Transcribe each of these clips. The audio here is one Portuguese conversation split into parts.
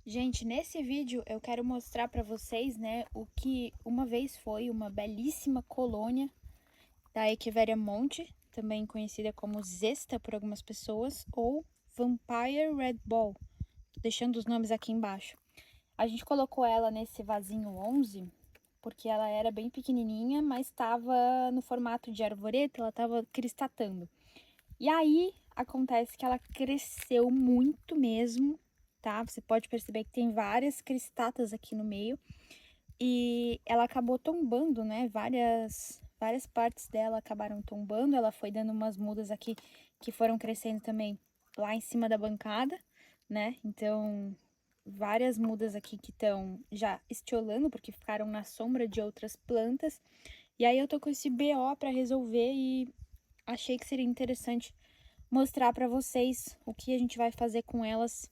Gente, nesse vídeo eu quero mostrar para vocês, né, o que uma vez foi uma belíssima colônia da Echeveria monte, também conhecida como zesta por algumas pessoas, ou Vampire Red Ball. Tô deixando os nomes aqui embaixo. A gente colocou ela nesse vasinho 11, porque ela era bem pequenininha, mas estava no formato de arvoreta, ela estava cristatando. E aí, acontece que ela cresceu muito mesmo, tá? Você pode perceber que tem várias cristatas aqui no meio. E ela acabou tombando, né? Várias partes dela acabaram tombando. Ela foi dando umas mudas aqui que foram crescendo também lá em cima da bancada, né? Então, várias mudas aqui que estão já estiolando, porque ficaram na sombra de outras plantas. E aí eu tô com esse BO para resolver e achei que seria interessante mostrar para vocês o que a gente vai fazer com elas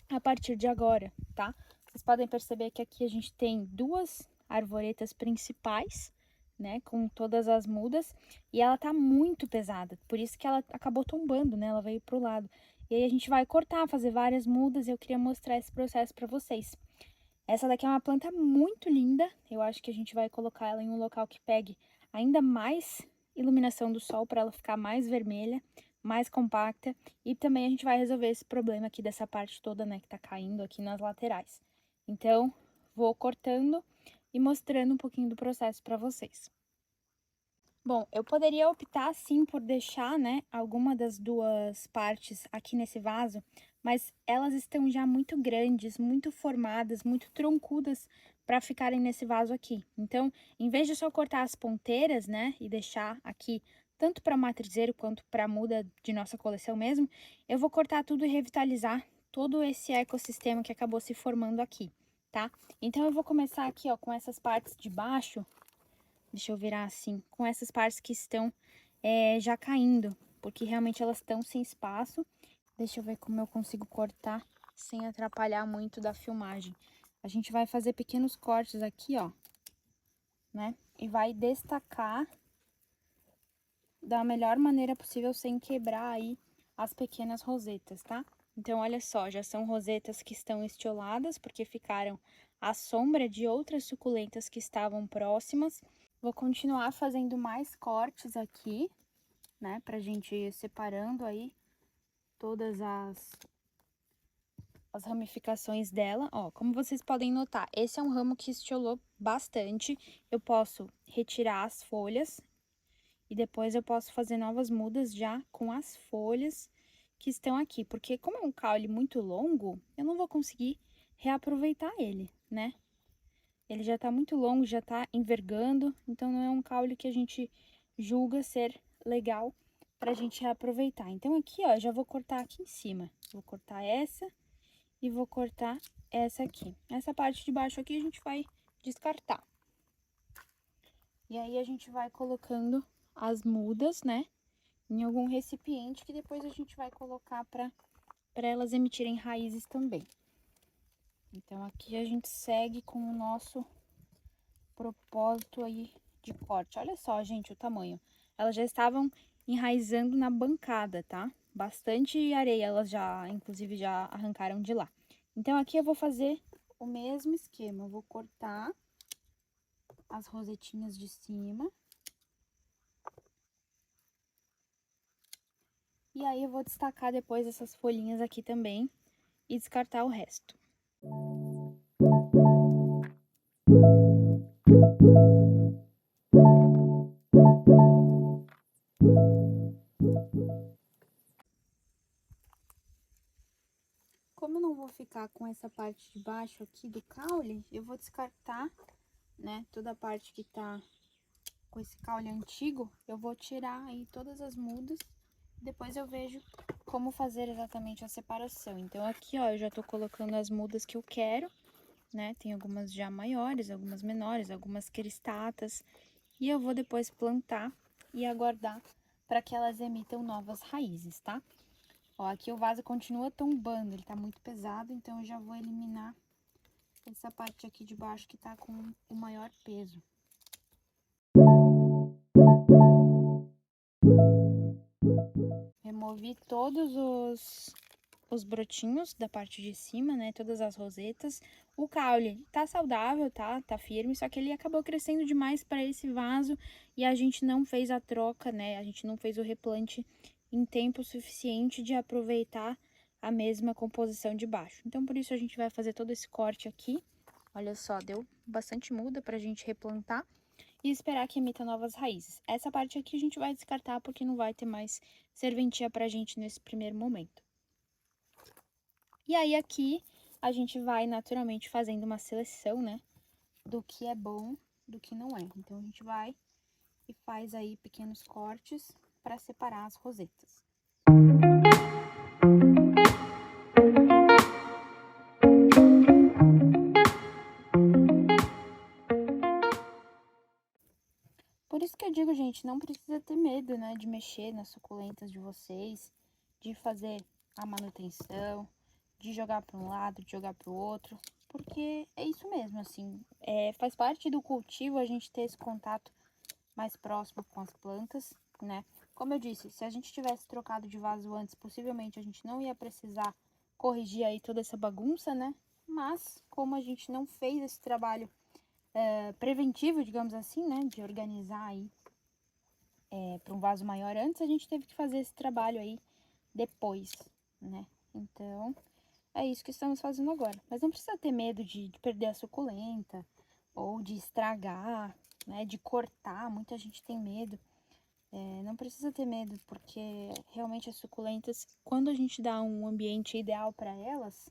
a partir de agora, tá? Vocês podem perceber que aqui a gente tem duas arvoretas principais, né, com todas as mudas, e ela tá muito pesada, por isso que ela acabou tombando, né, ela veio pro lado. E aí a gente vai cortar, fazer várias mudas, e eu queria mostrar esse processo para vocês. Essa daqui é uma planta muito linda, eu acho que a gente vai colocar ela em um local que pegue ainda mais iluminação do sol para ela ficar mais vermelha, mais compacta, e também a gente vai resolver esse problema aqui dessa parte toda, né, que tá caindo aqui nas laterais. Então, vou cortando e mostrando um pouquinho do processo para vocês. Bom, eu poderia optar sim por deixar, né, alguma das duas partes aqui nesse vaso, mas elas estão já muito grandes, muito formadas, muito troncudas para ficarem nesse vaso aqui. Então, em vez de só cortar as ponteiras, né, e deixar aqui tanto para matrizeiro quanto para muda de nossa coleção mesmo, eu vou cortar tudo e revitalizar todo esse ecossistema que acabou se formando aqui, tá? Então, eu vou começar aqui, ó, com essas partes de baixo. Deixa eu virar assim, com essas partes que estão já caindo, porque realmente elas estão sem espaço. Deixa eu ver como eu consigo cortar sem atrapalhar muito da filmagem. A gente vai fazer pequenos cortes aqui, ó, né? E vai destacar da melhor maneira possível sem quebrar aí as pequenas rosetas, tá? Então, olha só, já são rosetas que estão estioladas, porque ficaram à sombra de outras suculentas que estavam próximas. Vou continuar fazendo mais cortes aqui, né, pra gente ir separando aí todas as ramificações dela. Ó, como vocês podem notar, esse é um ramo que estiolou bastante. Eu posso retirar as folhas e depois eu posso fazer novas mudas já com as folhas que estão aqui. Porque como é um caule muito longo, eu não vou conseguir reaproveitar ele, né? Ele já tá muito longo, já tá envergando, então não é um caule que a gente julga ser legal pra gente reaproveitar. Então aqui, ó, já vou cortar aqui em cima. Vou cortar essa e vou cortar essa aqui. Essa parte de baixo aqui a gente vai descartar. E aí a gente vai colocando as mudas, né, em algum recipiente que depois a gente vai colocar para elas emitirem raízes também. Então aqui a gente segue com o nosso propósito aí de corte. Olha só, gente, o tamanho. Elas já estavam enraizando na bancada, tá? Bastante areia, elas já, inclusive, já arrancaram de lá. Então, aqui eu vou fazer o mesmo esquema. Eu vou cortar as rosetinhas de cima. E aí, eu vou destacar depois essas folhinhas aqui também e descartar o resto. Como eu não vou ficar com essa parte de baixo aqui do caule, eu vou descartar, né, toda a parte que tá com esse caule antigo. Eu vou tirar aí todas as mudas, depois eu vejo como fazer exatamente a separação. Então, aqui, ó, eu já tô colocando as mudas que eu quero, né, tem algumas já maiores, algumas menores, algumas cristatas, e eu vou depois plantar e aguardar para que elas emitam novas raízes, tá? Ó, aqui o vaso continua tombando, ele tá muito pesado, então eu já vou eliminar essa parte aqui de baixo que tá com o maior peso. Removi todos os brotinhos da parte de cima, né? Todas as rosetas. O caule tá saudável, tá firme, só que ele acabou crescendo demais para esse vaso e a gente não fez a troca, né? A gente não fez o replante em tempo suficiente de aproveitar a mesma composição de baixo. Então, por isso a gente vai fazer todo esse corte aqui. Olha só, deu bastante muda pra gente replantar e esperar que emita novas raízes. Essa parte aqui a gente vai descartar porque não vai ter mais serventia pra gente nesse primeiro momento. E aí aqui a gente vai naturalmente fazendo uma seleção, né, do que é bom, do que não é. Então a gente vai e faz aí pequenos cortes para separar as rosetas. Por isso que eu digo, gente, não precisa ter medo, né, de mexer nas suculentas de vocês, de fazer a manutenção, de jogar para um lado, de jogar para o outro, porque é isso mesmo, assim, faz parte do cultivo a gente ter esse contato mais próximo com as plantas, né? Como eu disse, se a gente tivesse trocado de vaso antes, possivelmente a gente não ia precisar corrigir aí toda essa bagunça, né? Mas, como a gente não fez esse trabalho preventivo, digamos assim, né? De organizar aí para um vaso maior antes, a gente teve que fazer esse trabalho aí depois, né? Então, é isso que estamos fazendo agora. Mas não precisa ter medo de perder a suculenta ou de estragar, né? De cortar, muita gente tem medo. Não precisa ter medo, porque realmente as suculentas, quando a gente dá um ambiente ideal para elas,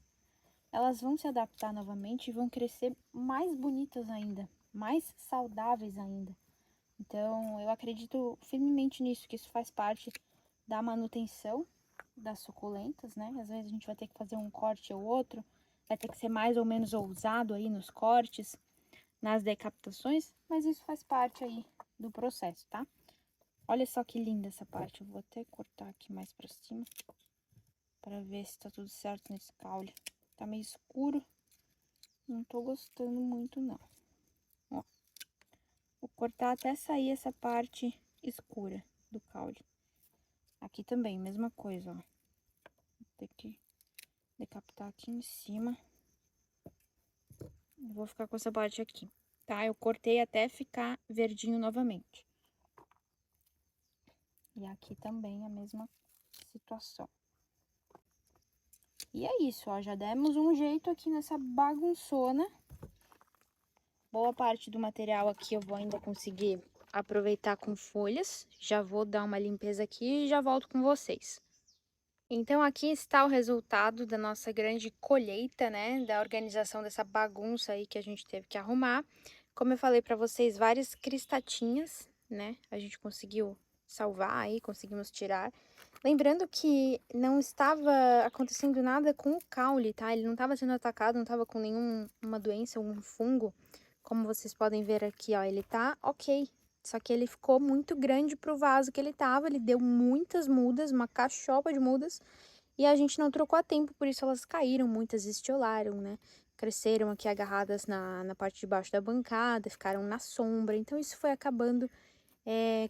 elas vão se adaptar novamente e vão crescer mais bonitas ainda, mais saudáveis ainda. Então, eu acredito firmemente nisso, que isso faz parte da manutenção das suculentas, né? Às vezes a gente vai ter que fazer um corte ou outro, vai ter que ser mais ou menos ousado aí nos cortes, nas decapitações, mas isso faz parte aí do processo, tá? Olha só que linda essa parte. Eu vou até cortar aqui mais pra cima pra ver se tá tudo certo nesse caule. Tá meio escuro. Não tô gostando muito, não. Ó. Vou cortar até sair essa parte escura do caule. Aqui também, mesma coisa, ó. Vou ter que decapitar aqui em cima. Eu vou ficar com essa parte aqui, tá? Eu cortei até ficar verdinho novamente. E aqui também a mesma situação. E é isso, ó, já demos um jeito aqui nessa bagunçona. Boa parte do material aqui eu vou ainda conseguir aproveitar com folhas. Já vou dar uma limpeza aqui e já volto com vocês. Então aqui está o resultado da nossa grande colheita, né? Da organização dessa bagunça aí que a gente teve que arrumar. Como eu falei para vocês, várias cristatinhas, né? A gente conseguiu salvar aí, conseguimos tirar. Lembrando que não estava acontecendo nada com o caule, tá? Ele não estava sendo atacado, não estava com nenhuma doença, um fungo. Como vocês podem ver aqui, ó, ele tá ok. Só que ele ficou muito grande pro vaso que ele tava, ele deu muitas mudas, uma cachopa de mudas. E a gente não trocou a tempo, por isso elas caíram, muitas estiolaram, né? Cresceram aqui agarradas na parte de baixo da bancada, ficaram na sombra. Então isso foi acabando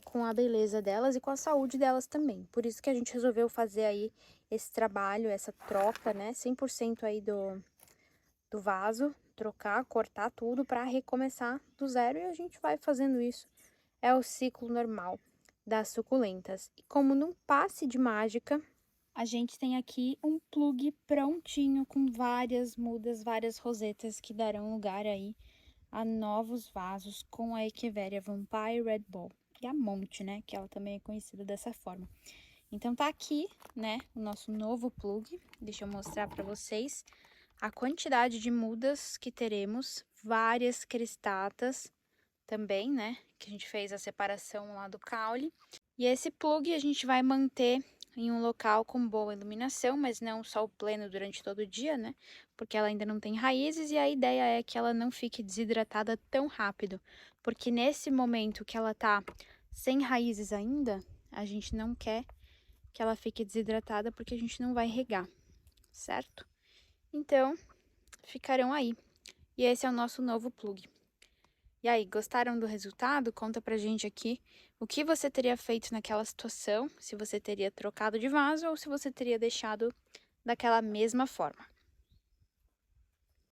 com a beleza delas e com a saúde delas também. Por isso que a gente resolveu fazer aí esse trabalho, essa troca, né? 100% aí do vaso, trocar, cortar tudo para recomeçar do zero. E a gente vai fazendo isso. É o ciclo normal das suculentas. E como num passe de mágica, a gente tem aqui um plug prontinho com várias mudas, várias rosetas que darão lugar aí a novos vasos com a Echeveria Vampire Red Ball. E a Monte, né? Que ela também é conhecida dessa forma. Então tá aqui, né, o nosso novo plug. Deixa eu mostrar pra vocês a quantidade de mudas que teremos. Várias cristatas também, né, que a gente fez a separação lá do caule. E esse plug a gente vai manter em um local com boa iluminação, mas não sol pleno durante todo o dia, né? Porque ela ainda não tem raízes e a ideia é que ela não fique desidratada tão rápido. Porque nesse momento que ela tá sem raízes ainda, a gente não quer que ela fique desidratada porque a gente não vai regar, certo? Então, ficarão aí. E esse é o nosso novo plug. E aí, gostaram do resultado? Conta pra gente aqui o que você teria feito naquela situação, se você teria trocado de vaso ou se você teria deixado daquela mesma forma.